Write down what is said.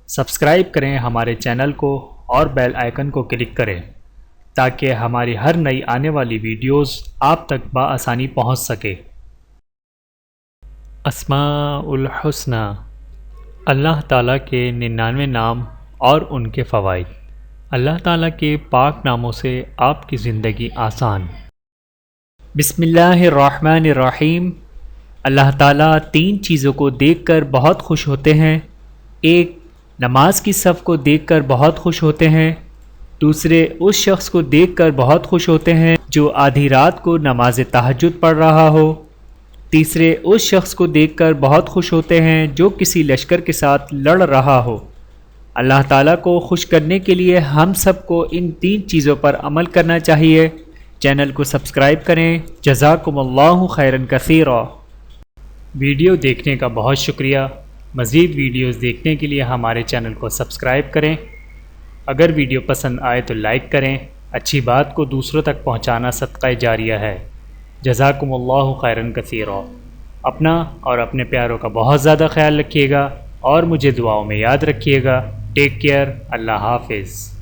Subscribe کریں ہمارے channel کو اور بیل آئیکن کو کلک کریں تاکہ ہماری ہر نئی آنے والی ویڈیوز آپ تک بآسانی پہنچ سکے۔ اسماء الحسنی، اللہ تعالیٰ کے 99 نام اور ان کے فوائد۔ اللہ تعالیٰ کے پاک ناموں سے آپ کی زندگی آسان۔ بسم اللہ الرحمن الرحیم۔ اللہ تعالیٰ 3 چیزوں کو دیکھ کر بہت خوش ہوتے ہیں۔ ایک، نماز کی صف کو دیکھ کر بہت خوش ہوتے ہیں۔ دوسرے، اس شخص کو دیکھ کر بہت خوش ہوتے ہیں جو آدھی رات کو نماز تہجد پڑھ رہا ہو۔ تیسرے، اس شخص کو دیکھ کر بہت خوش ہوتے ہیں جو کسی لشکر کے ساتھ لڑ رہا ہو۔ اللہ تعالیٰ کو خوش کرنے کے لیے ہم سب کو ان 3 چیزوں پر عمل کرنا چاہیے۔ چینل کو سبسکرائب کریں۔ جزاکم اللہ خیرا کثیرا۔ ویڈیو دیکھنے کا بہت شکریہ۔ مزید ویڈیوز دیکھنے کے لیے ہمارے چینل کو سبسکرائب کریں۔ اگر ویڈیو پسند آئے تو لائک کریں۔ اچھی بات کو دوسروں تک پہنچانا صدقہ جاریہ ہے۔ جزاکم اللہ خیرا کثیرا۔ اپنا اور اپنے پیاروں کا بہت زیادہ خیال رکھیے گا اور مجھے دعاؤں میں یاد رکھیے گا۔ Take care. اللہ حافظ۔